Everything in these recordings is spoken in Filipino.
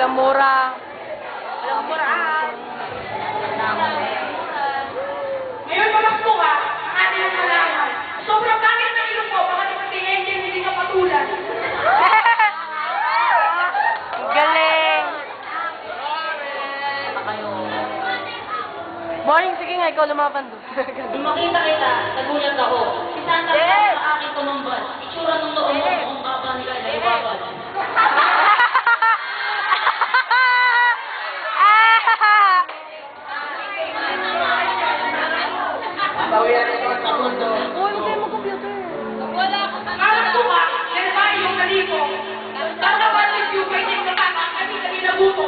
walang mura. Walang muraan. Ngayon walang tuwa, ang ating nalaman. Sobrang pangit na ilong mo, baka naman si Angel hindi ka patulan. Galing! Boring, sige nga, ikaw lumaban doon. Nung makita kita, nagulat ako. Si Santa Claus sa akin tumambad. Itsura ng noon mo, kung baba nila ay babad. Uy, huwag kayo mag-computer. Parang tuwa, yan ba yung naliko? Tatawa si Q, kaya hindi mo nakaka, kasi kanina buto.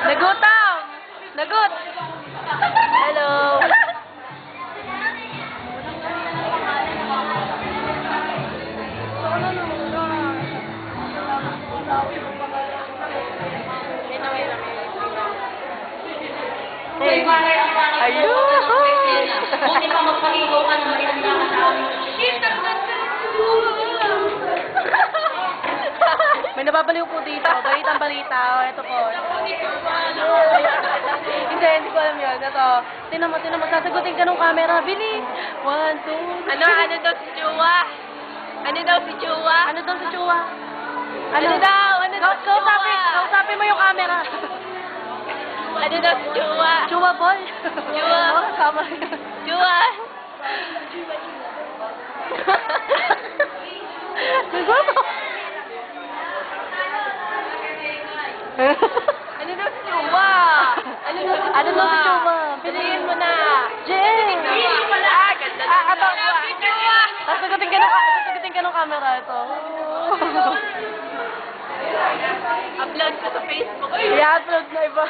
Nagutom! Nagut! Hello! Hey, malay ang parang Ayun! Buti pa magpahigaw ka na maganda ka sa amin. May nababaliw po dito. Balitang balita. O, ito po. Hindi ko alam yun. Ito. Tinan mo. Sasagutin ka ng camera. Bilis! 1, 2, Ano daw si Chua? Ano daw si Chua? Ano daw si Chua? Ano daw si Chua? Kausapin mo yung camera. Ano daw si Chua? Chua boy. Chua. Oo, kasama rin. Chua? Nagutom. Ano daw si Chua? Ano daw si Ano daw si Chua? Piliin mo na. Jen! Piliin mo na. Ganda na. Ato. Si Chua. Sasagutin ka ng camera. Ito. Upload ko sa Facebook. I-upload na iba.